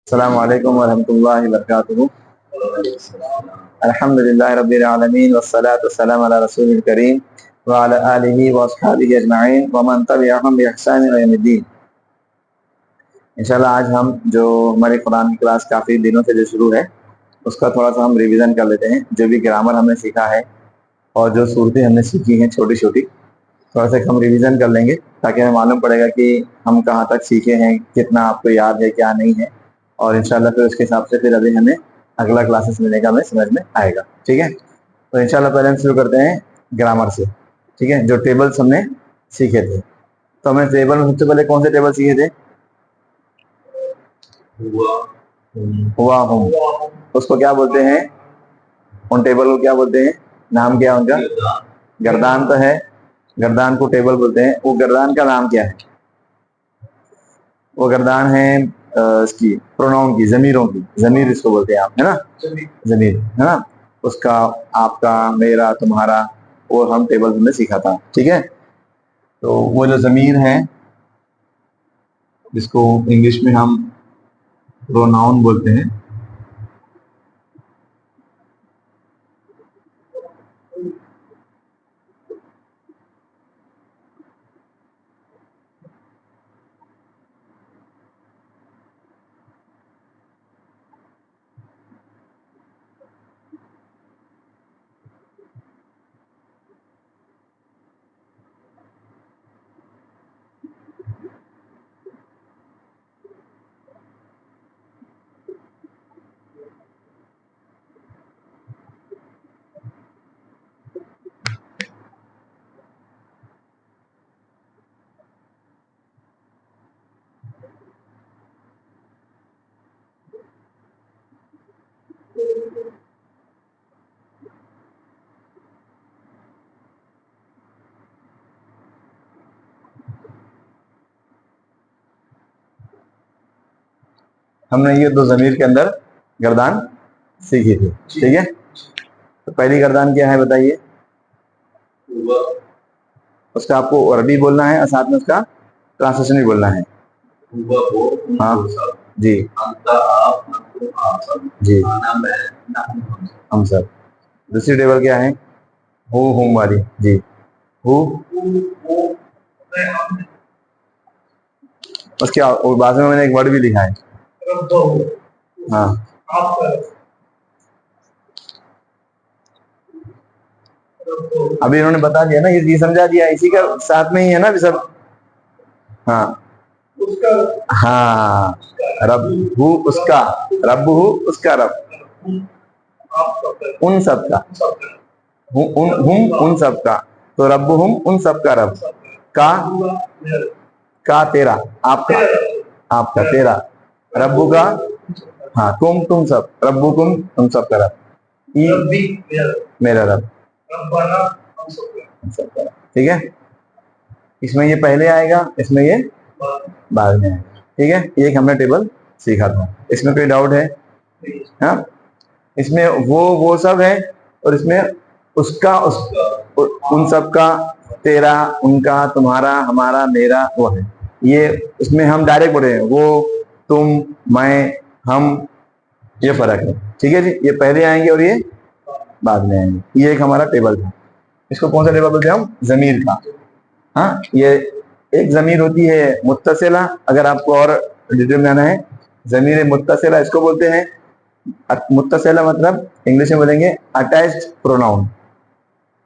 अस्सलामु अलैकुम वरहमतुल्लाहि वबरकातुहू। अल्हम्दुलिल्लाहि रब्बिल आलमीन वस्सलातु वस्सलामु अला रसूलिल करीम व अला आलिहि व अस्हाबिहि अजमाइन व मन तबिअहुम बिइहसान इला यौमिद्दीन। इंशाल्लाह आज हम जो हमारी कुरान की क्लास काफ़ी दिनों से जो शुरू है उसका थोड़ा सा हम रिवीजन कर लेते हैं। जो भी ग्रामर हमने सीखा है और जो सूरतें हमने सीखी हैं छोटी छोटी, थोड़ा सा हम रिवीजन कर लेंगे ताकि हमें मालूम पड़ेगा कि हम कहाँ तक सीखे हैं, कितना आपको याद है, क्या नहीं है। और इंशाल्लाह फिर उसके हिसाब से फिर अभी हमें अगला क्लासेस मिलने का हमें समझ में आएगा। ठीक है, तो इंशाल्लाह पहले हम शुरू करते हैं ग्रामर से। ठीक है, जो टेबल्स हमने सीखे थे, तो हमने टेबल में सबसे पहले कौन से टेबल सीखे थे? हुआ हूँ, उसको क्या बोलते हैं? उन टेबल को क्या बोलते हैं? नाम क्या है उनका? गर्दान तो है, गर्दान को टेबल बोलते हैं। वो गर्दान का नाम क्या है? वो गर्दान है इसकी प्रोनाउन की, जमीरों की, जमीर इसको बोलते हैं आप, है ना? जमीर, है ना? उसका, आपका, मेरा, तुम्हारा, वो हम टेबल में सीखा था। ठीक है, तो वो जो जमीर है जिसको इंग्लिश में हम प्रोनाउन बोलते हैं, हमने ये दो जमीर के अंदर गर्दान सीखी थी। ठीक है, तो पहली गर्दान क्या है बताइए? उसका आपको अरबी बोलना है और साथ में उसका ट्रांसलेशन भी बोलना है। हाँ जी जी, हम सब। दूसरी टेबल क्या है? हु हुम वाली जी, हु। उसके बाद में मैंने एक वर्ड भी लिखा है, हाँ। अभी इन्होंने बता दिया ना, ये समझा दिया, इसी का साथ में ही है ना अभी सब। हाँ हाँ, रब हु उसका, रब हु उसका रब, उन सब का, हुम उन सब का, तो रब हुम उन सब का रब, का तेरा, आपका, आपका तेरा, रब्बु का, हाँ, तुम सब, रब्बु तुम सब का रब, मेरा रब, सब का रब। ठीक है, इसमें ये पहले आएगा, इसमें ये बाद में आएगा। ठीक है, ये एक हमने टेबल सीखा था। इसमें कोई डाउट है? हाँ, इसमें वो सब है और इसमें उसका, उन सब का, तेरा, उनका, तुम्हारा, हमारा, मेरा, वो है। ये इसमें हम डायरेक्ट बोल रहे हैं, वो, तुम, मैं, हम, ये फर्क है। ठीक है जी, ये पहले आएंगे और ये बाद में आएंगे। ये एक हमारा टेबल था। इसको कौन सा टेबल बोलते हैं हम? जमीर का। हाँ, ये एक जमीर होती है मुत्तसिला, अगर आपको और डिटेल में आना है, जमीर मुत्तसिला इसको बोलते हैं। मुत्तसिला मतलब इंग्लिश में बोलेंगे अटैच्ड प्रोनाउन,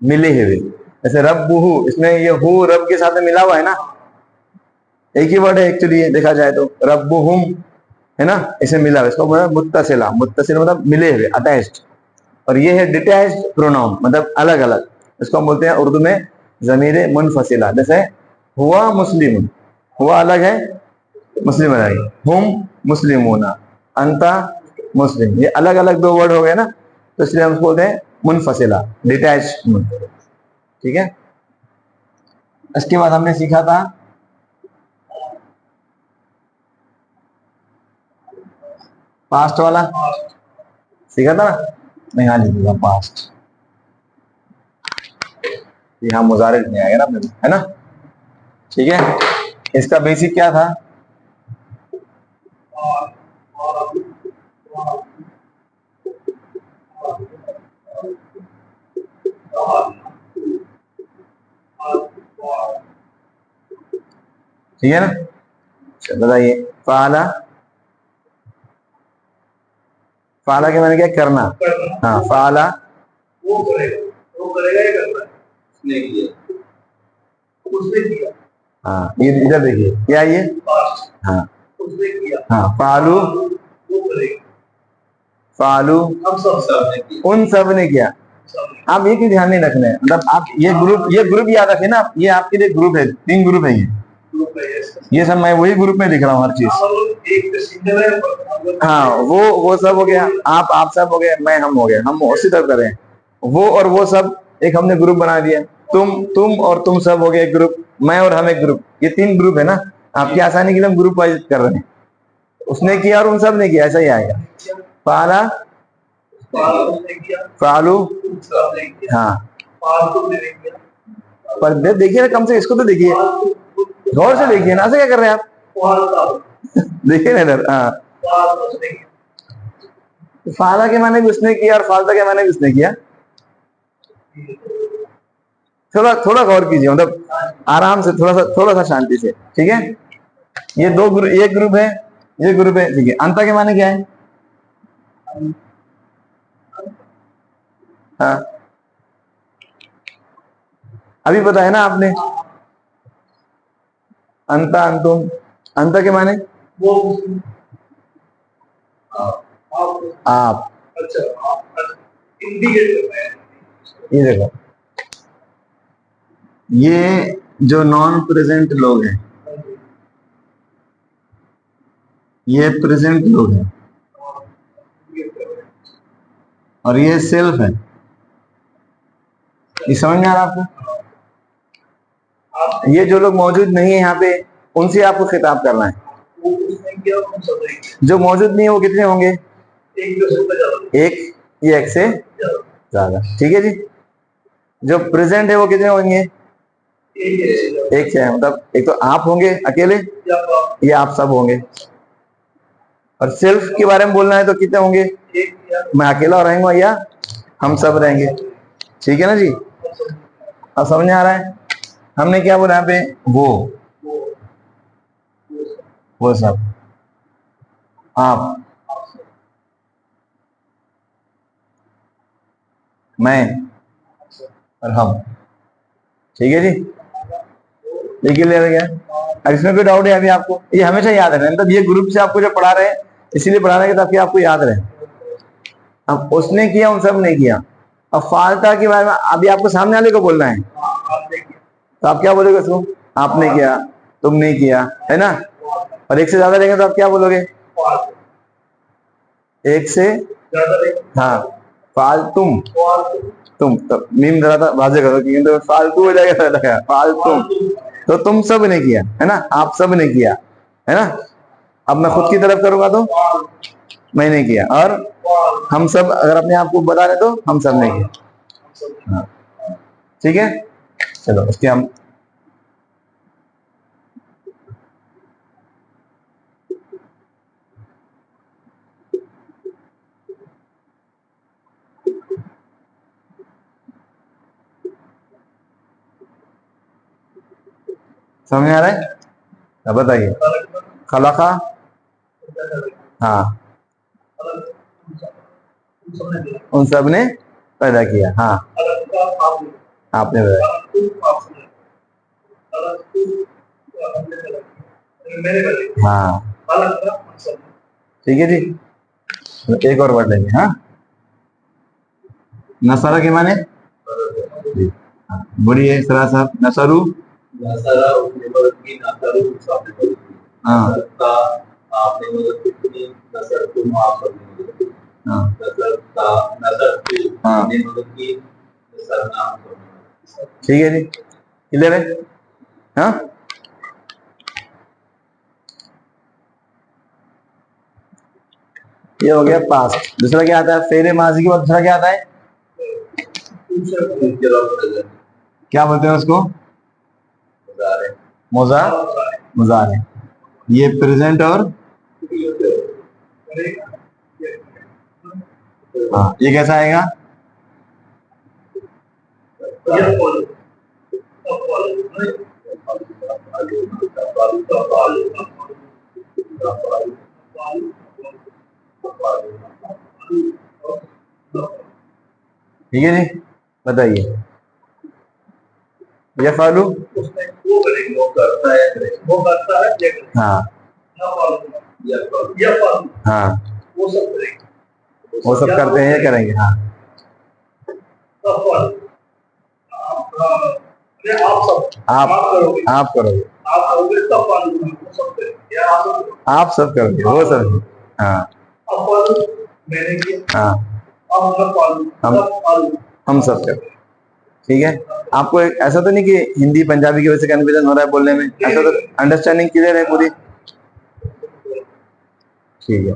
मिले हुए। जैसे रब्बुहु, इसमें ये हु रब के साथ में मिला हुआ है ना, एक ही वर्ड है एक्चुअली देखा जाए तो, रब्बुहुम है ना, इसे मिला हुआ, इसको बोला मुत्तसिला। मुत्तसिला मतलब मिले हुए, अटैच्ड। और ये है डिटैच्ड प्रोनाउन, मतलब अलग अलग। इसको हम बोलते हैं उर्दू में जमीर मुनफसिला। जैसे हुआ मुस्लिम, हुआ अलग है, मुस्लिम अलग है, हुम मुस्लिमूना, अंता मुस्लिम, ये अलग अलग दो वर्ड हो गए ना, तो इसलिए हम बोलते हैं मुनफसिला, डिटैच्ड। ठीक है, इसके बाद हमने सीखा था पास्ट वाला, सीखा था ना? मैं यहाँ लिख दूंगा पास्ट, यहाँ मुजारे नहीं आएगा ना, है ना? ठीक है, इसका बेसिक क्या था? ठीक है ना? बताइए फाला, फाला के मैंने क्या करना, हाँ फाला वो करेगा ये करना है, उसने किया, उसने किया, हाँ ये इधर देखिए क्या ये, हाँ उसने किया, हाँ फालू, वो करेगा, फालू हम सब ने किया, उन सब ने किया। आप ये क्यों ध्यान नहीं रखना है, मतलब आप ये ग्रुप याद रखें ना, ये आपके लिए ग्रुप है, 3 ग्रुप है ये सब मैं वही ग्रुप में दिख रहा हूँ हर चीज। हाँ वो सब हो गया, आप सब हो गए, मैं हम हो गए, हम उसी तरह कर रहे हैं। वो और वो सब एक हमने ग्रुप बना दिया, तुम और तुम सब हो गए एक ग्रुप, मैं और हम एक ग्रुप, ये 3 ग्रुप है ना। आपकी आसानी के लिए हम ग्रुप वाइज कर रहे हैं। उसने किया और उन सब ने किया, ऐसा ही आएगा। फाला फालू, हाँ पर देखिए ना, कम से इसको तो देखिए, गौर से देखिए ना, ऐसे क्या कर रहे हैं आप देखिए ना इधर, हाँ फाला के माने भी उसने किया और फालता के माने भी उसने किया। थोड़ा थोड़ा गौर कीजिए, मतलब आराम से, थोड़ा सा शांति से, ठीक है। ये 2 ग्रुप, एक ग्रुप है, ये ग्रुप है, ठीक है। अंता के माने क्या है, हाँ अभी बताया ना आपने, अंता अंतुम, अंता के माने वो आप, अच्छा इंडिकेट करना है, ये देखो, ये जो नॉन प्रेजेंट लोग हैं, ये प्रेजेंट लोग हैं, और ये सेल्फ है। ये समझ में आ रहा है आपको? ये जो लोग मौजूद नहीं है यहाँ पे, उनसे आपको खिताब करना है। वो उसने किया, हम सब ने किया, जो मौजूद नहीं है वो कितने होंगे, एक से ज्यादा, एक, ये एक से ज्यादा, ठीक है जी। जो प्रेजेंट है वो कितने होंगे, एक से, मतलब एक तो आप होंगे अकेले, ये आप सब होंगे। और सेल्फ के बारे में बोलना है तो कितने होंगे, मैं अकेला रहेंगे या हम सब रहेंगे, ठीक है ना जी। अब समझ में आ रहा है, हमने क्या बोला यहाँ पे, वो सब, आप, मैं और हम, ठीक है जी। ये क्लियर हो गया? अब इसमें कोई डाउट है अभी आपको? ये हमेशा याद रहे, मतलब ये ग्रुप से आपको जो पढ़ा रहे हैं इसीलिए पढ़ा रहे हैं ताकि आपको याद रहे। अब उसने किया, उन सब ने किया। अब फालता के बारे में अभी आपको सामने वाले को बोलना है, तो आप क्या बोलोगे उसको, आपने किया, तुमने किया, है ना। और एक से ज्यादा रहेंगे तो आप क्या बोलोगे, एक से, हाँ फालतुम, तुम तो मीम जरा था वाजे करो, क्योंकि तो फालतू हो जाएगा, फालतुम, तो तुम सब ने किया, है ना, आप सब ने किया, है ना। अब मैं खुद की तरफ करूंगा तो मैंने किया, और हम सब अगर अपने आप को बता रहे तो हम सब ने किया, हाँ ठीक है। चलो उसके हम समझ में आ रहा है, अब बताइए। खलाका, हाँ उन सब ने पैदा किया, हाँ आपने बताया, हाँ ठीक है जी। एक और वर्ड लेंगे, हाँ नसरा के माने, बोलिए सरा साहब, नसरू, हाँ आपने मदद की, नसर तुम आप सबने मदद की, हाँ नसर तू हाँ आपने मदद की, नसर नाम सबने, ठीक है जी, क्लियर है, हाँ। ये हो गया पास्ट। दूसरा क्या आता है, फेरे माजी के बाद दूसरा क्या आता है, क्या बोलते हैं उसको, मोजा, मुजारे। ये प्रेजेंट और, हाँ ये कैसा आएगा, ठीक है जी, बताइए ये फालू। उसमें वो करेंगे, वो करता है, वो करता है, ये करेंगे। हाँ या फालू हाँ, वो सब करेंगे, वो सब करते हैं, ये करेंगे। हाँ तब फालू आप सब आप करोगे, आप करोगे, आप करोगे तब फालू वो सब करेंगे, या आप सब करोगे। आप सब करोगे, वो सब। हाँ अब फालू मैंने किया, हाँ, अब मतलब फालू, तब फालू हम सब करेंगे। ठीक है, आपको ऐसा तो नहीं कि हिंदी पंजाबी की वजह से कन्फ्यूजन हो रहा है बोलने में, ऐसा तो अंडरस्टैंडिंग क्लियर है पूरी। ठीक है,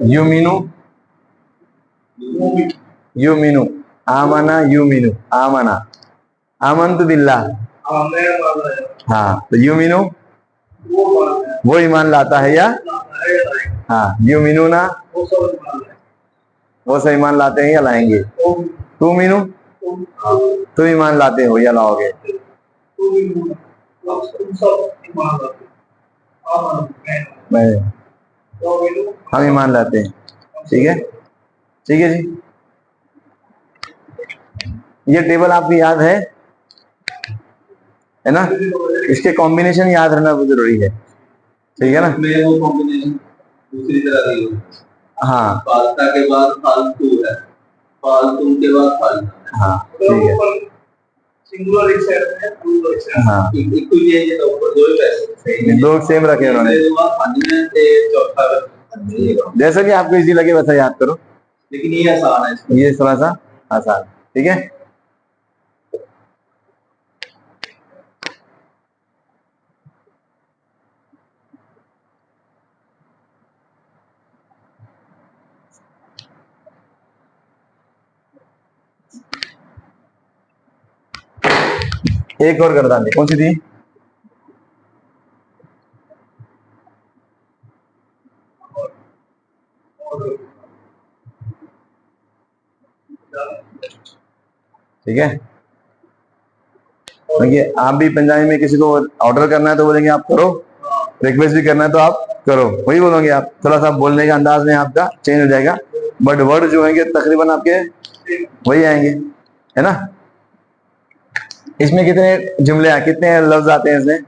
यूमिनु, यूमिनु, आमना यूमिनु, आमना, आमंतु बिल्लाह। हाँ, तो यूमिनु वो ईमान लाता है या, हाँ, यूमिनुना वो सब ईमान लाते हैं या लाएंगे। तुम मीनू तुम ईमान लाते हो या लाओगे। मैं हम ईमान लाते हैं। ठीक है, ठीक है जी, ये टेबल आपको याद है ना, इसके कॉम्बिनेशन याद रहना बहुत जरूरी है। ठीक है ना, वो कॉम्बिनेशन दूसरी तरह की हाँ फालता के बाद फालतू है, फालतू के बाद फालता। हाँ ठीक है, सिंगुलर एक सेट है, प्लूरल एक सेट। हाँ एक तो ये है, तो ऊपर दो ही पैसे दो सेम रखे उन्होंने। जैसा कि आपको इजी लगे वैसा याद करो, लेकिन ये आसान है, ये थोड़ा सा आसान। ठीक है, एक और गर्दान दी, कौन सी थी। ठीक है, देखिए आप भी पंजाबी में किसी को ऑर्डर करना है तो बोलेंगे आप करो, रिक्वेस्ट भी करना है तो आप करो, वही बोलोगे आप। थोड़ा सा बोलने का अंदाज में आपका चेंज हो जाएगा, बट वर्ड जो होंगे तकरीबन आपके वही आएंगे, है ना। इसमें कितने जुमले हैं, कितने लफ्ज आते हैं इसमें।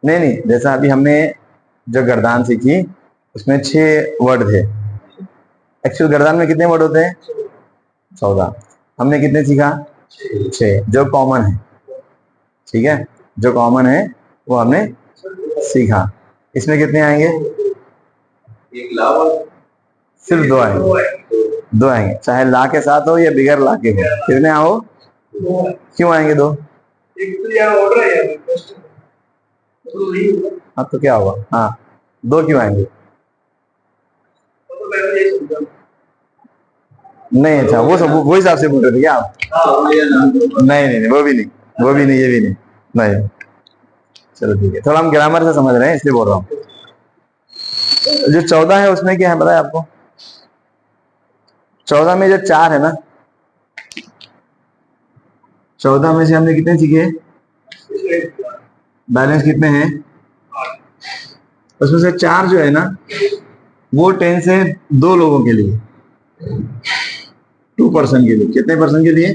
नहीं नहीं, जैसा अभी हमने जो गर्दान सीखी उसमें 6 वर्ड थे। एक्चुअल गर्दान में कितने वर्ड होते हैं, 14। हमने कितने सीखा, 6 जो कॉमन है। ठीक है, जो कॉमन है वो हमने सीखा। इसमें कितने आएंगे, एक लावा सिर्फ 2 आएंगे, 2 आएंगे, चाहे ला के साथ हो या बिगर ला के हो, कितने आओ, क्यों आएंगे 2। एक तो यार ऑर्डर है यार, तो नहीं होगा। हाँ तो क्या होगा, हाँ 2 क्यों आएंगे। तो मैं ये समझा नहीं, अच्छा वो सब वो हिसाब से बोल रहे थे क्या आप। नहीं नहीं नहीं, वो भी नहीं, वो भी नहीं, ये भी नहीं, नहीं। चलो ठीक है, थोड़ा हम ग्रामर से समझ रहे हैं इसलिए बोल रहा हूँ। जो 14 है उसमें क्या है पता है आपको, 14 में जो 4 है ना, 14 में से हमने कितने सीखे, बैलेंस कितने हैं, उसमें से 4 जो है ना वो टेंस है 2 लोगों के लिए, 2 पर्सन के लिए। कितने पर्सन के लिए,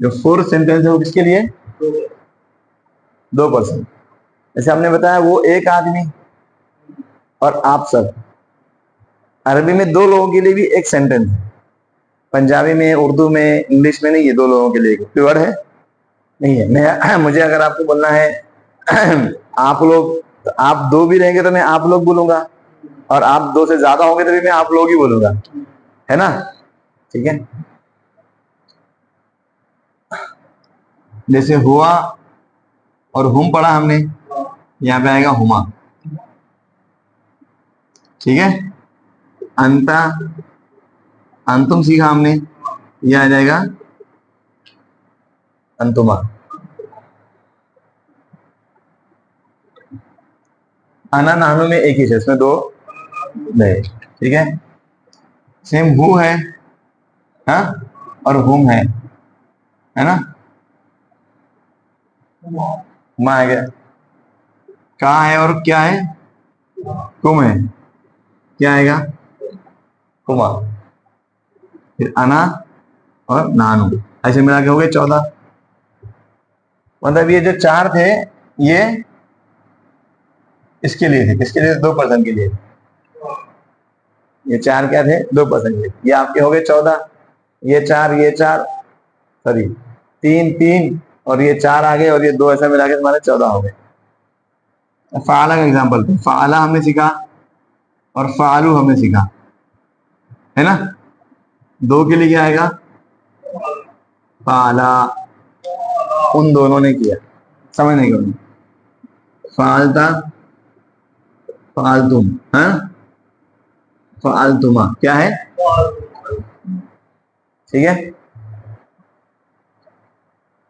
जो 4th सेंटेंस है वो किसके लिए, 2 पर्सन। जैसे हमने बताया वो एक आदमी और आप सब। अरबी में 2 लोगों के लिए भी एक सेंटेंस है, पंजाबी में, उर्दू में, इंग्लिश में नहीं, ये 2 लोगों के लिए प्योर है नहीं है। मैं मुझे अगर आपको बोलना है आप लोग, तो आप 2 भी रहेंगे तो मैं आप लोग बोलूंगा, और आप 2 से ज्यादा होंगे तो भी मैं आप लोग ही बोलूंगा, है ना। ठीक है, जैसे हुआ और हुम पढ़ा हमने, यहाँ पे आएगा हुमा। ठीक है, अंता अंतुम सीखा हमने, ये आ जाएगा अंतुमा। आना नानू में एक ही है, इसमें दो नहीं। ठीक है, सेम हु है, हाँ, और हुम है ना, हुमा आ गया। कहा है और क्या है, कुम है, क्या आएगा, कुमा। फिर अना और नानू, ऐसे मिला के हो गए 14। मतलब ये जो 4 थे ये इसके लिए थे, किसके लिए, 2% के लिए। ये 4 क्या थे, 2% के लिए। ये आपके हो गए 14, ये 4, ये 4, सॉरी 3 3, और ये 4 आ गए, और ये 2 ऐसा मिला के तुम्हारे 14 हो गए। फाला का एग्जाम्पल, फाला हमने सीखा और फालू हमने सीखा, है ना। 2 के लिए क्या आएगा, फाला, उन दोनों ने किया, समझने के लिए। फालता फालतुम, हाँ, फालतुमा क्या है, ठीक है।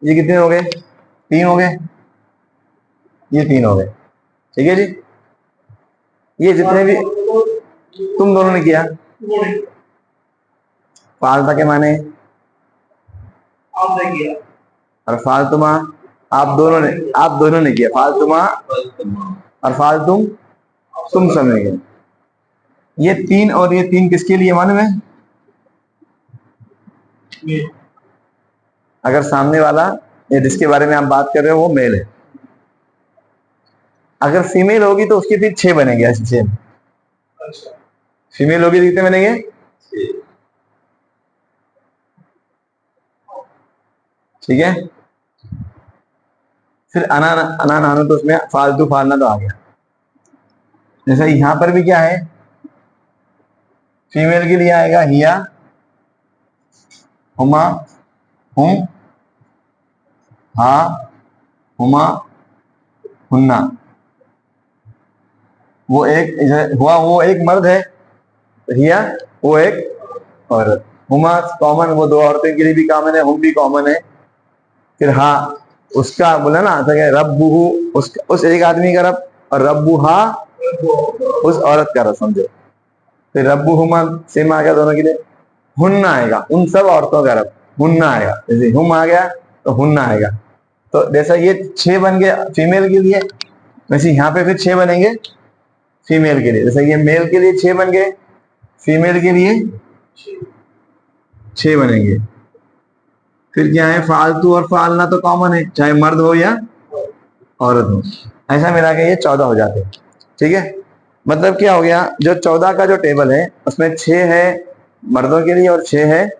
ये कितने हो गए, 3 हो गए, ये 3 हो गए। ठीक है जी, ये जितने भी तुम दोनों ने किया, फालता के माने आपने किया, और फालतुमा आप दोनों ने किया। फालतुमा और फालतुम तुम समझ गए। ये 3 और ये 3 किसके लिए मालूम है, अगर सामने वाला ये जिसके बारे में आप बात कर रहे हो वो मेल है, अगर फीमेल होगी तो उसके फिर 6 बनेंगे, ऐसे सेम। फीमेल होगी तो कितने बनेंगे, ठीक है। फिर अना अना नानो, तो उसमें फालतू फालना तो आ गया। जैसे यहां पर भी क्या है, फीमेल के लिए आएगा हिया, हुमा, हुम, हा, हुमा, हुन्ना। वो एक हुआ, वो एक मर्द है, हिया वो एक औरत, हुमा कॉमन, वो 2 औरतें के लिए भी कॉमन है, हुम भी कॉमन है। फिर हा, उसका बोला ना, रब्बू, उस एक आदमी का रब, और रब्बू हा उस औरत का रब, समझो। फिर रब्बू हुमा सेम आ गया दोनों के लिए। हुन्ना आएगा उन सब औरतों का रब, हुन्ना आएगा। जैसे हुम आ गया तो हुन्ना आएगा। तो जैसा ये 6 बन गए फीमेल के लिए, वैसे यहाँ पे फिर 6 बनेंगे फीमेल के लिए। जैसे ये मेल के लिए 6 बन गए, फीमेल के लिए 6 बनेंगे। फिर क्या है, फालतू और फालना तो कॉमन है, चाहे मर्द हो या औरत हो। ऐसा मिला के ये 14 हो जाते हैं। ठीक है, मतलब क्या हो गया, जो 14 का जो टेबल है उसमें 6 है मर्दों के लिए और 6 है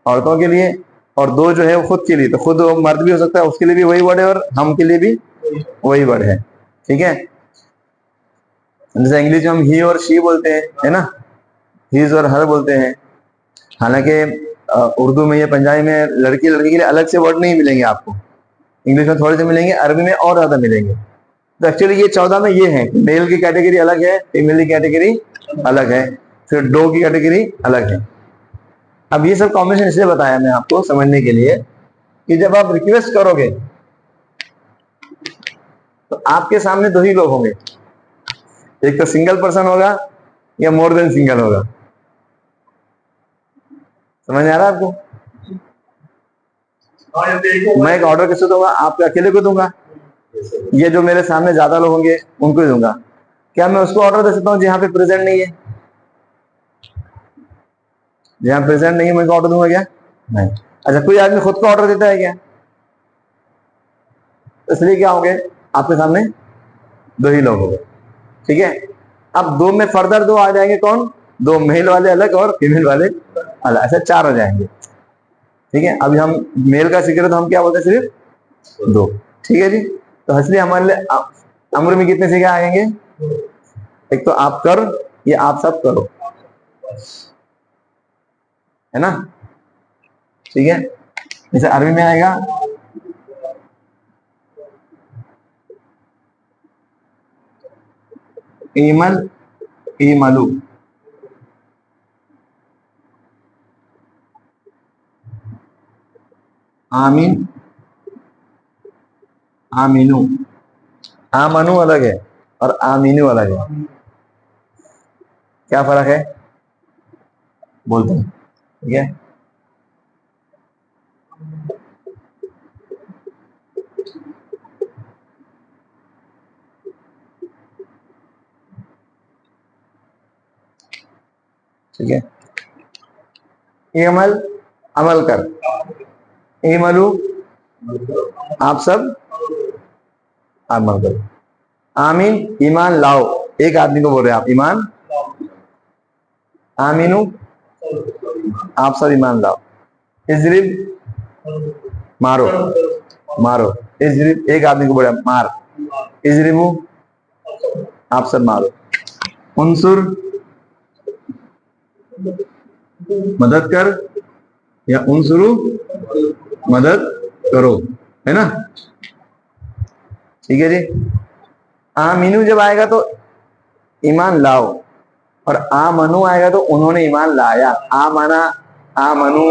औरतों के लिए, और 2 जो है वो खुद के लिए, तो खुद मर्द भी हो सकता है, उसके लिए भी वही वर्ड है, और हम के लिए भी वही वर्ड है। ठीक है, जैसे इंग्लिश में हम ही और शी बोलते हैं, है ना, हीज और हर बोलते हैं। हालांकि उर्दू में या पंजाबी में लड़की लड़की के लिए अलग से वर्ड नहीं मिलेंगे आपको, इंग्लिश में थोड़े से मिलेंगे, अरबी में और ज्यादा मिलेंगे। तो एक्चुअली ये 14 में ये है, मेल की कैटेगरी अलग है, फीमेल की कैटेगरी अलग है, फिर डो की कैटेगरी अलग है। अब ये सब कॉम्बिनेशन इसलिए बताया मैं आपको समझने के लिए कि जब आप रिक्वेस्ट करोगे तो आपके सामने 2 ही लोग होंगे, एक तो सिंगल पर्सन होगा या मोर देन सिंगल होगा। समझ आ रहा है आपको, मैं एक ऑर्डर किसे दूंगा, आपके अकेले को दूंगा, ये जो मेरे सामने ज्यादा लोग होंगे उनको ही दूंगा। क्या मैं उसको ऑर्डर दे सकता हूँ जहां पे प्रेजेंट नहीं है, जहां प्रेजेंट नहीं है मैं ऑर्डर दूंगा क्या, नहीं। अच्छा, कोई आदमी खुद को ऑर्डर देता है क्या, इसलिए क्या हो गए, आपके सामने 2 ही लोग हो गए। ठीक है, अब 2 में फर्दर 2 आ जाएंगे, कौन, 2 मेल वाले अलग और फीमेल वाले अलग, ऐसे 4 हो जाएंगे। ठीक है, अभी हम मेल का सीख रहे तो हम क्या बोलते हैं, सिर्फ 2। ठीक है जी, तो इसलिए हमारे लिए अम्र में कितने सीखे आएंगे, एक तो आप कर, ये आप सब करो, है ना। ठीक है, जैसे अरबी में आएगा ईमल ईमलू, आमीन आमीनू। आमनु अलग है और आमीनू अलग है, क्या फर्क है बोलते हैं, ठीक है। ठीक है, इमल अमल कर, इमलू आप सब अमल करो। आमीन ईमान लाओ, एक आदमी को बोल रहे हैं आप ईमान, आमीनू आप सब ईमान लाओ। इजरिब मारो, मारो। इजरिब एक आदमी को बोल रहे हैं मार, इजरिबू आप सब मारो। उनसुर मदद कर, या उनसुरु मदद करो, है ना, ठीक है जी। आमीनू जब आएगा तो ईमान लाओ, और आमनु आएगा तो उन्होंने ईमान लाया। आमना आमनु,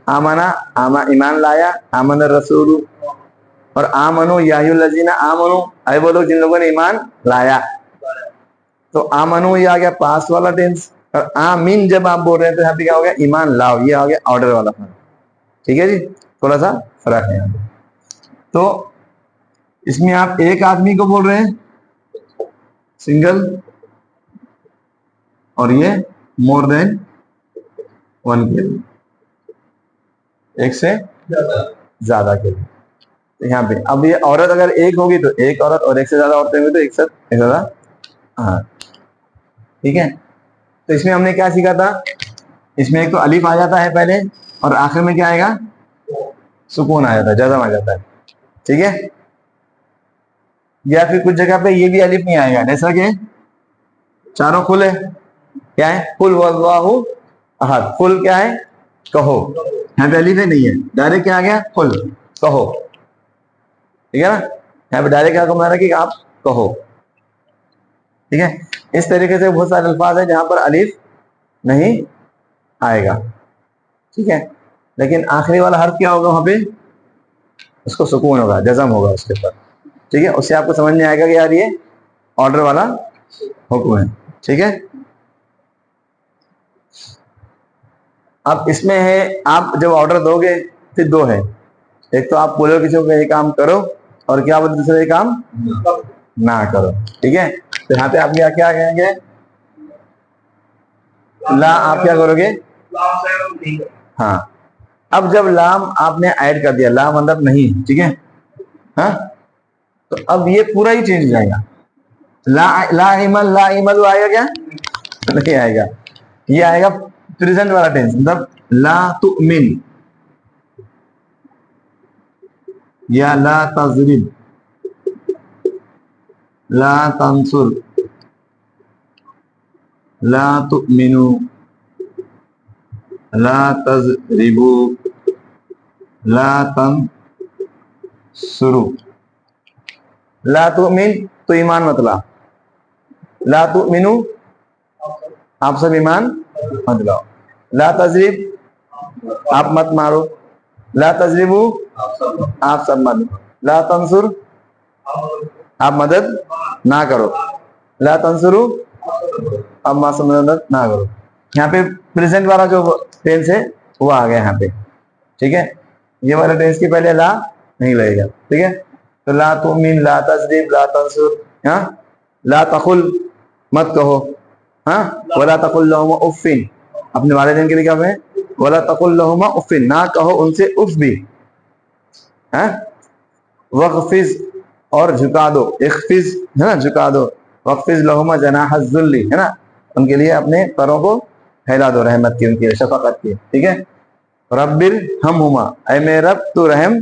आमना आमा ईमान लाया, आमन रसूल, और आमनु यायुल्लजीना आमनु आए वो लोग जिन लोगों ने ईमान लाया। तो आमनु ये आ गया पास वाला टेंस, और आमीन जब आप बोल रहे हैं तो यहाँ पे क्या हो गया, ईमान लाओ, ये आ गया ऑर्डर वाला फर्क, ठीक है जी, थोड़ा सा फर्क है यहाँ पे। तो इसमें आप एक आदमी को बोल रहे हैं सिंगल, और ये मोर देन वन के लिए, एक से ज्यादा के लिए। तो यहाँ पे अब ये औरत अगर एक होगी तो एक औरत, और एक से ज्यादा औरतें होंगी तो एक से ज्यादा, हाँ ठीक है। तो इसमें हमने क्या सीखा था, इसमें एक तो अलिफ आ जाता है पहले, और आखिर में क्या आएगा, सुकून आ जाता है, जज़म आ जाता है, ठीक है। या फिर कुछ जगह पे ये भी अलिफ नहीं आएगा, जैसा कि चारों खुल है, क्या है, कुल वल्लाहु अहद, कुल क्या है, कहो, यहाँ पे अलिफ है नहीं है, डायरेक्ट क्या आ गया, कुल कहो, ठीक है ना। यहाँ पे डायरेक्ट क्या कमाना कि आप कहो, ठीक है। इस तरीके से बहुत सारे अल्फाज है जहां पर अलिफ नहीं आएगा, ठीक है। लेकिन आखिरी वाला हर्फ क्या होगा, वहां पे उसको सुकून होगा, जज़म होगा उसके ऊपर, ठीक है। उससे आपको समझ में आएगा कि यार ये ऑर्डर वाला हुक्म है, ठीक है। अब इसमें है, आप जब ऑर्डर दोगे फिर दो है, एक तो आप बोलो किसी को ये काम करो, और क्या बोलते दूसरा ये काम ना करो, ठीक है। तो यहाँ पे आप क्या क्या कहेंगे, ला आप क्या करोगे, हाँ। अब जब लाम आपने ऐड कर दिया, लाम मतलब नहीं, ठीक है, हाँ, तो अब ये पूरा ही चेंज हो जाएगा। ला इमल आएगा क्या, नहीं आएगा, ये आएगा प्रेजेंट वाला टेंस, मतलब ला तुमिन, या ला तजरिब, ला तंसुर, ला तुमिनु, ला तजरिबू, ला तंसुरु। ला तुमिन तो ईमान मत ला, ला तुमिनु आप सब ईमान मत लाओ, ला तजरिब आप मत मारो, ला तजरिबू आप सब मत, ला तंसुर आप मदद ना करो, ला तंसुरु अब मदद ना करो। यहाँ पे प्रेजेंट वाला जो टेंस है वो आ गया यहाँ पे, ठीक है। ये वाला टेंस के पहले ला नहीं लगेगा, ठीक है। तो ला तुमिन, ला तजरिब, ला तंसुर, हाँ, ला तकुल मत कहो, हाँ, वला तकुल लहुमा उफ्फिन, अपने वालिदैन के लिए क्या है, वला तकुल लहुमा उफ्फिन, ना कहो उनसे उफ भी, हाँ। वक़्फ़िज़ और झुका दो, इख़्फ़िज़ है ना, झुका दो, वक़्फ़िज़ लहुमा जनाहज़्ज़ुल्ली है ना, उनके लिए अपने पैरों को फैला दो रहमत की, उनकी शफ़क़त की, ठीक है। रब्बिर हमहुमा, ऐ मेरे रब तू रहम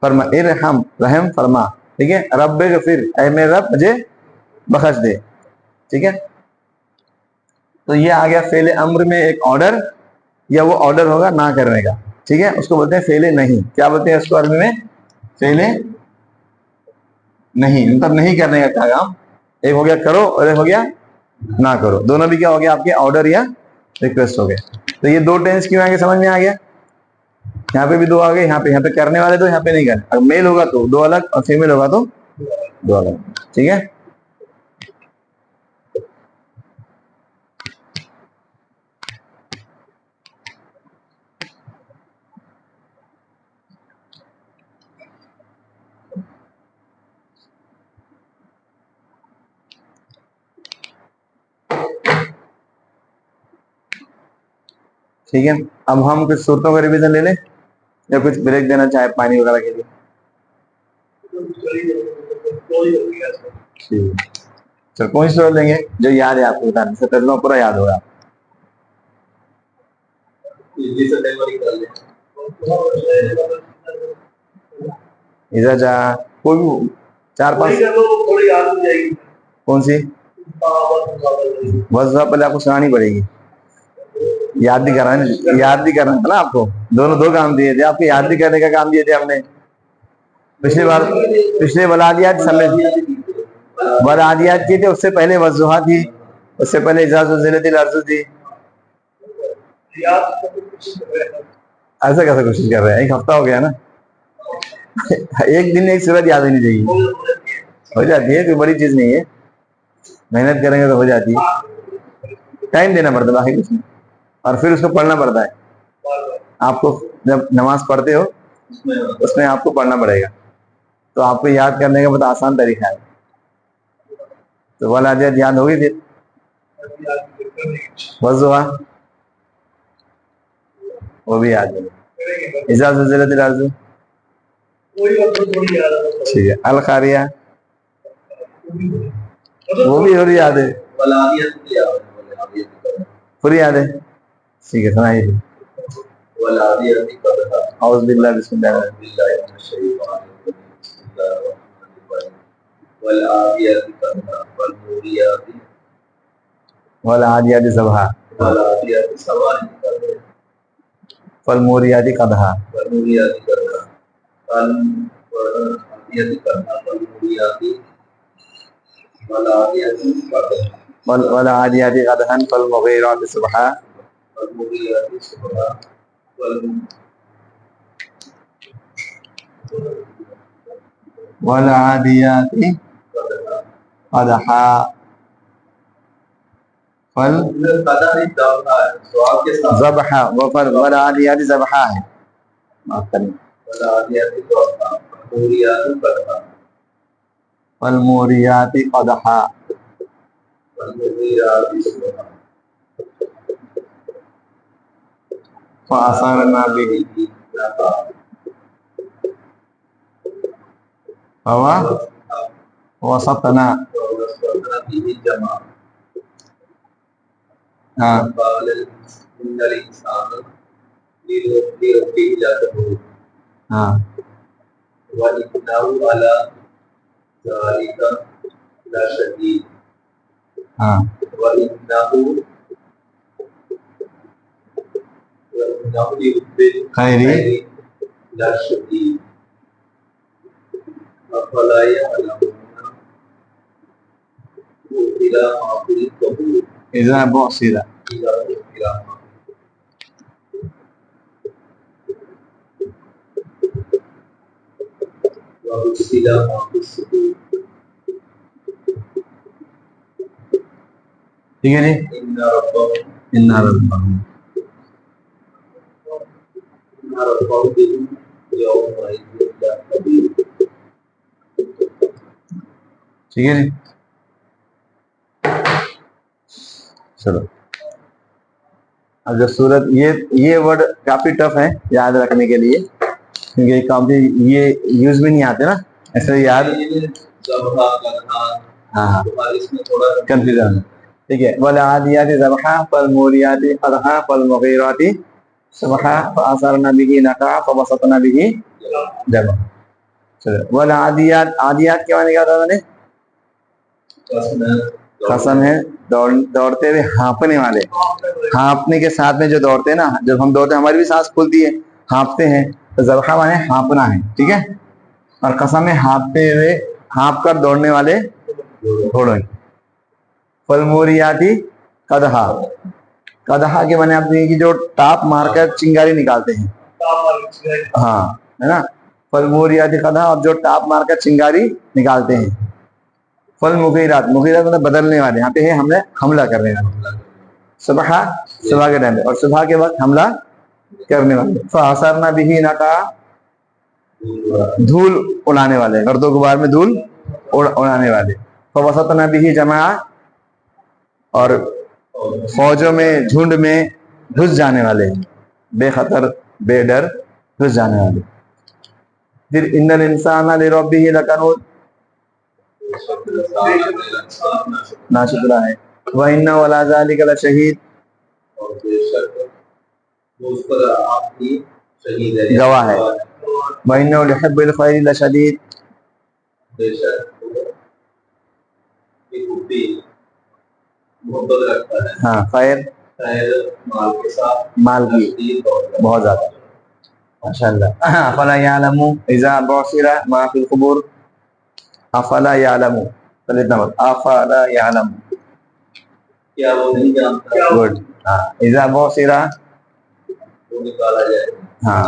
फरमा, इरहम रहम फरमा, ठीक है। रब्बिर फिर, ऐ मेरे रब मुझे बख्श दे, ठीक है। तो ये आ गया फेले अम्र में एक ऑर्डर, या वो ऑर्डर होगा ना करने का, ठीक है, उसको बोलते हैं फेले नहीं। क्या बोलते हैं उसको अरबी में, फेले नहीं, मतलब नहीं करने का क्या काम, एक हो गया करो और एक हो गया ना करो, दोनों भी क्या हो गया आपके ऑर्डर या रिक्वेस्ट हो गए। तो ये दो टेंस क्यों आगे समझ में आ गया, यहाँ पे भी दो आ गए, यहाँ पे करने वाले दो, यहाँ पे नहीं करने, अगर मेल होगा तो दो अलग और फीमेल होगा तो दो अलग, ठीक है। ठीक है, अब हम कुछ सूत्रों का रिवीजन ले लें या कुछ ब्रेक देना चाहे पानी वगैरह के लिए। ठीक, चलो कौन सी सूरत लेंगे जो याद है आपको, बताने से तर्जुमा पूरा याद होगा। इधर जा कोई भी 4-5 थोड़ी याद हो जाएगी। कौन सी वज़्फ़ा पहले आपको सुनानी पड़ेगी, याद भी कराना, याद भी करना था ना आपको, दोनों दो काम दिए थे आपको, याद भी करने का काम दिए थे हमने पिछली बार, पिछले वलादियात समय वलादियात की थे, उससे पहले वज़्ज़ुहा थी, उससे पहले इज़ा ज़ुज़्ज़िलतिल अर्ज़ु थी। ऐसा कैसे कोशिश कर रहे हैं, एक हफ्ता हो गया ना एक दिन एक सूरत याद होनी चाहिए, हो जाती है, कोई बड़ी चीज नहीं है, मेहनत करेंगे तो हो जाती है, टाइम देना पड़ता है बाकी कुछ नहीं, और फिर उसको पढ़ना पड़ता है आपको, जब नमाज पढ़ते हो उसमें आपको पढ़ना पड़ेगा, तो आपको याद करने का बहुत आसान तरीका है। तो वलादियात याद होगी, फिर वज़्ज़ुहा वो भी याद है, इज़ा ज़ुज़्ज़िलतिल अर्ज़ु ठीक है, अल क़ारिया वो भी थोड़ी याद है, पूरी याद है, ठीक है सुनाइए। औज़ु बिल्लाहि बिस्मिल्लाह वल आदियाति ज़बहा फल मोरियाति कदहा वल आदियाति कदहन फल मुगीराति सुबहा वल आदियाति कदहा फल ज़बहा, वो फल वल आदियाति ज़बहा है, माफ करें, फल मोरियाति कदहा फ़असरना बिही वसतना, हाँ हाँ हाँ खैरी इज़ा बुअसिरा ठीक है जी, इन्ना रब्बहुम ठीक है जी। चलो अब जो सूरत, ये वर्ड काफी टफ है याद रखने के लिए, क्योंकि काफी ये यूज में नहीं आते ना, ऐसे याद, हाँ हाँ कंफ्यूजन, ठीक है। वल आदियाति ज़बहा फल मोरियाति क़दहा फल मुगीराति सुबहा फ़असरना बिही नक़अ फ़वसतना बिही जमअ। चलो वल आदियात, आदियात के माने क्या होता है, कसम है, दौड़ते हुए हाँपने वाले, हाँपने के साथ में जो दौड़ते हैं ना, जब हम दौड़ते हैं हमारी भी सांस फूलती है, हाँपते हैं, तो ज़बहा माने हाँपना है, ठीक है, और कसम है हाँपते हुए, हाँप कर दौड़ने वाले घोड़ों, फलमूरियाती कदहा। कदहा के माने आप देखिए कि जो टाप मारकर चिंगारी निकालते हैं, हाँ है ना। फलमूरियाती कदहा, अब जो टाप मारकर चिंगारी निकालते हैं। फल मुगीरात, मुगीरात मतलब बदलने वाले, यहाँ पे है हमने हमला करने वाले। सुबह, सुबह के टाइम पे, और सुबह के वक्त हमला करने वाले। फअसरना बिही नका, धूल उड़ाने वाले, गर्दो गुबार में धूल उड़ाने वाले। फवसतना बिही जमा, और फौजों में झुंड में घुस जाने वाले, बेखतर बेडर घुस जाने वाले। फिर इन्नल इंसान लिरब्बिही लकनूद, नाशुक्रा है। वह इन्ना वला ज़ालिका लशहीद, और बेशक वो उस पर आपकी शहीद है, गवाह है। वह इन्नहु लिहुब्बिल खैरि लशदीद, बेशक ये कुत्ती मोहब्बत रखता है, हाँ खैर माल के साथ, माल की बहुत ज्यादा। माशाअल्लाह। अफला यालमु इज़ा बुसिरा मा फिल कुबूर, अफला यालमु, पहले नंबर अफला यालमु, क्या वो नहीं जानता, गुड। हाँ, इज़ा बुसिरा, वो निकाला जाए, हाँ,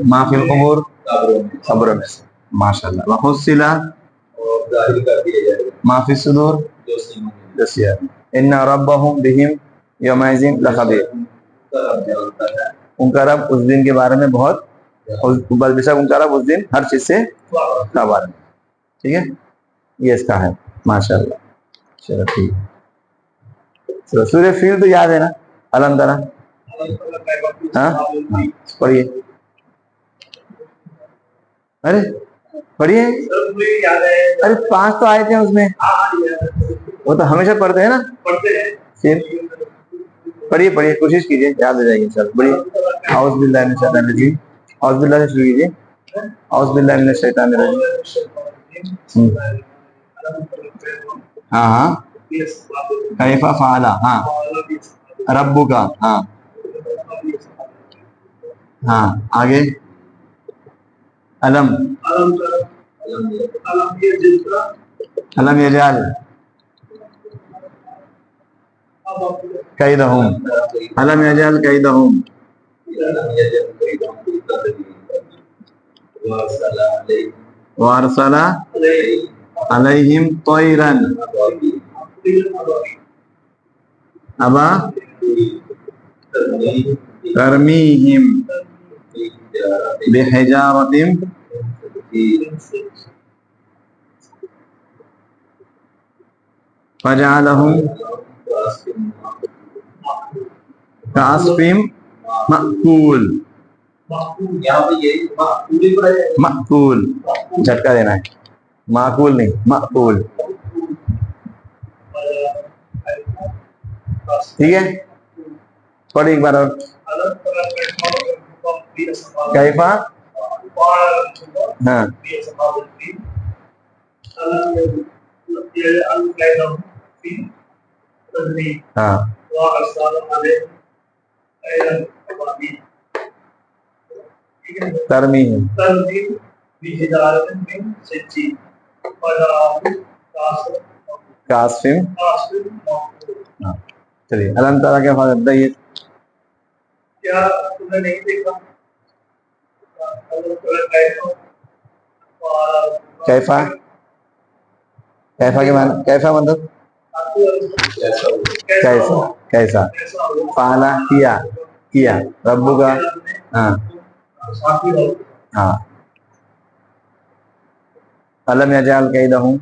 मा फिल कुबूर, कब्रों में से। माशाअल्लाह। व हुस्सिला, और जाहिर कर दिया जाए मा फिस सुदूर, जो सीनों में, दसिया। इन्ना रब्बहुम बिहिम यौमइज़िन लखबीर, जानता है, उनका रब उस दिन के बारे में बहुत, बेशक उनका रब उस दिन हर चीज से खबर है। ठीक है, ये इसका है। माशाअल्लाह। चलो ठीक है। चलो सूर्य फील तो याद है ना, अलम तरा, हाँ हाँ, पढ़िए। अरे पढ़िए, अरे 5 तो आए थे उसमें, वो तो हमेशा पढ़ते हैं ना, फिर पढ़िए पढ़िए, कोशिश कीजिए, याद हो जाएगी। चलो पढ़िए। औज़ बिल्लाहि मिनश शैतानिर रजीम, औज़ बिल्लाह से शुरू कीजिए। औज़ बिल्लाहि मिनश शैतानिर रजीम। हाँ हाँ, कैफा फ़अला, हाँ, रब्बुका, हाँ हाँ, आगे अलम, अलम यजअल कैदहुम, अलम यजअल कैदहुम, व अरसला अलैहिम तैरन अबा तरमीहिम बिहिजारतिम फजअलहुम कास्फिम मअकूल। यहाँ पे ये पूरी मअकूल, झटका देना है, माकूल नहीं, मअकूल। ठीक है, पढ़ एक बार और। कैफा, हाँ हाँ, तरमीहिम, कास्फिम, हाँ। चलिए, अलम तरा के बाद बताइए। क्या तुमने नहीं देखा कैफा, कैफा के मान, कैफा मतलब कैसा, कैसा, फाला किया, किया, रब्बू का, हाँ हाँ, अलम यजअल कैदहुम,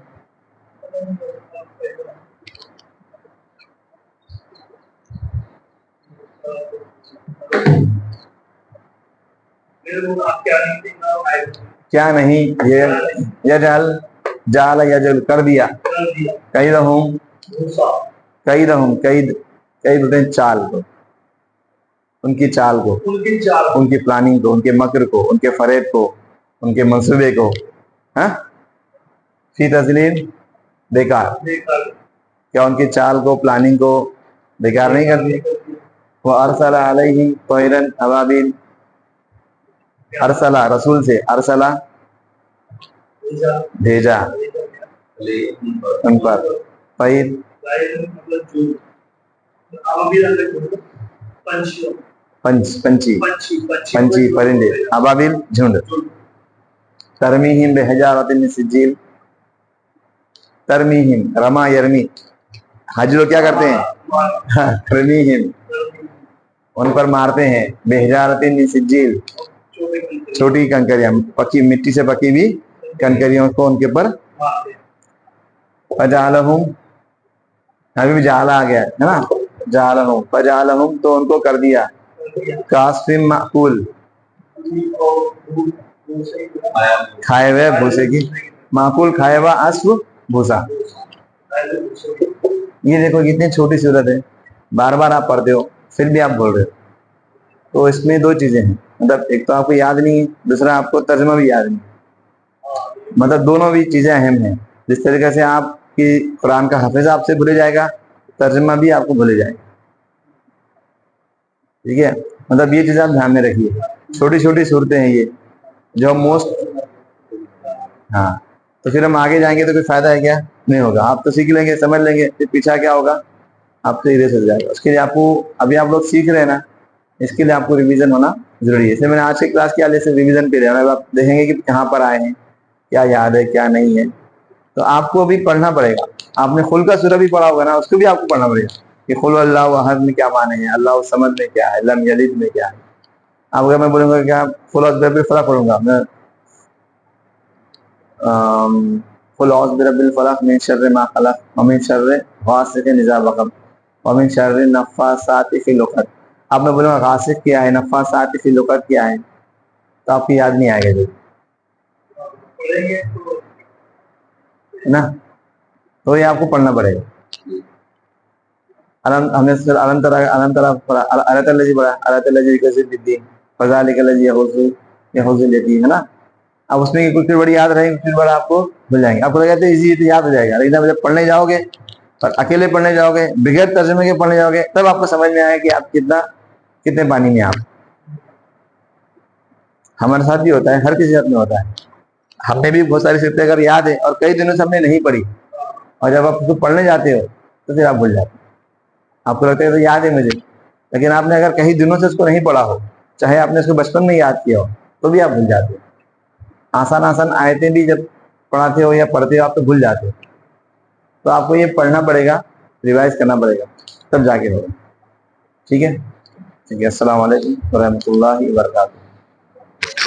क्या नहीं, ये यजअल, जाल यजअल कर दिया, कैदहुम, कैदहुम, कैद, कैद होते हैं चाल को, उनकी चाल को, उनकी प्लानिंग को, उनके मकर को, उनके फरेब को, उनके मंसूबे को, हाँ, फी तस्लीम, बेकार, क्या उनकी चाल को, प्लानिंग को बेकार नहीं करती। वो अरसला अलैहि तैरन अबाबिल, अरसला रसूल से, अरसला भेजा उन पर, तैर मतलब जो अबाबिल पंछियों पंछी पंछी परिंदे अबाबिल झुंड तरमीहिम बेहजारतिन मिन सिज्जील तरमीहिम रमा यरमी हाजी लोग क्या करते हैं तरमीहिम उन पर मारते हैं बेहजारतिन मिन सिज्जील छोटी कंकरियां पकी मिट्टी से पकी हुई कंकरियों को उनके ऊपर फजालहुम अभी भी जाला आ गया है ना जालहुम फजालहुम तो उनको कर दिया कासिम माकूल खाए हुए भूसे की माकूल खाए हुआ अस्व भूसा ये देखो कितनी छोटी सूरत है बार बार आप पढ़ते हो फिर भी आप बोल रहे हो तो इसमें दो चीजें हैं मतलब एक तो आपको याद नहीं है दूसरा आपको तर्जमा भी याद नहीं मतलब दोनों भी चीजें अहम हैं जिस तरीके से आपकी कुरान का हाफिज आपसे भूले जाएगा तर्जमा भी आपको भूले जाएगा ठीक है मतलब ये चीज आप ध्यान में रखिए छोटी छोटी सूरतें हैं ये जो मोस्ट हाँ तो फिर हम आगे जाएंगे तो कोई फायदा है क्या नहीं होगा आप तो सीख लेंगे समझ लेंगे फिर पीछा क्या होगा आपसे इरेज हो जाएगा उसके लिए आपको अभी आप लोग सीख रहे हैं ना इसके लिए आपको रिवीजन होना जरूरी है इसलिए मैंने आज की क्लास किया जैसे रिवीजन पे रहे आप देखेंगे कि कहाँ पर आए हैं क्या याद है क्या नहीं है तो आपको अभी पढ़ना पड़ेगा आपने खुल का सूरा भी पढ़ा होगा ना उसको भी आपको पढ़ना पड़ेगा कि खुल अल्लाह अहद में क्या माने हैं अल्लाह समद में क्या है लम यलिद में क्या है अब अगर मैं बोलूंगा क्या खुल अज़ फलक पढ़ूंगा मैं खुल औज़ बिरब्बिल फलक मिन शर्रि मा खलक व मिन शर्रि गासिकिन इज़ा वक़ब व मिन शर्रि नफ़्फ़ासाति फ़िल उक़द अब मैं बोलूंगा गासिक क्या है नफ़्फ़ासाति फ़िल उक़द क्या है तो आपको याद नहीं आएगा जी ना तो ये आपको पढ़ना पड़ेगा हमने अलंतरा है ना अब उसमें कुछ बड़ी याद रहेगी कुछ बार आपको मिल जाएंगे आपको लगता है इजी तो याद हो जाएगा लेकिन जब पढ़ने जाओगे और अकेले पढ़ने जाओगे बगैर तर्जुमे के पढ़ने जाओगे तब आपको समझ में आएगा कि आप कितने पानी में आप हमारे साथ भी होता है हर किसी साथ में होता है हमने भी बहुत सारी सिफ्तें अगर याद है और कई दिनों से हमने नहीं पढ़ी और जब आप उसको पढ़ने जाते हो तो फिर आप भूल जाते हो आपको लगता है तो याद है मुझे लेकिन आपने अगर कई दिनों से उसको नहीं पढ़ा हो चाहे आपने उसको बचपन में याद किया हो तो भी आप भूल जाते हो आसान आसान आयतें भी जब पढ़ाते हो या पढ़ते हो आप तो भूल जाते हो तो आपको ये पढ़ना पड़ेगा रिवाइज करना पड़ेगा तब जाके होगा ठीक है अस्सलाम वालेकुम व रहमतुल्लाहि व बरकातहू।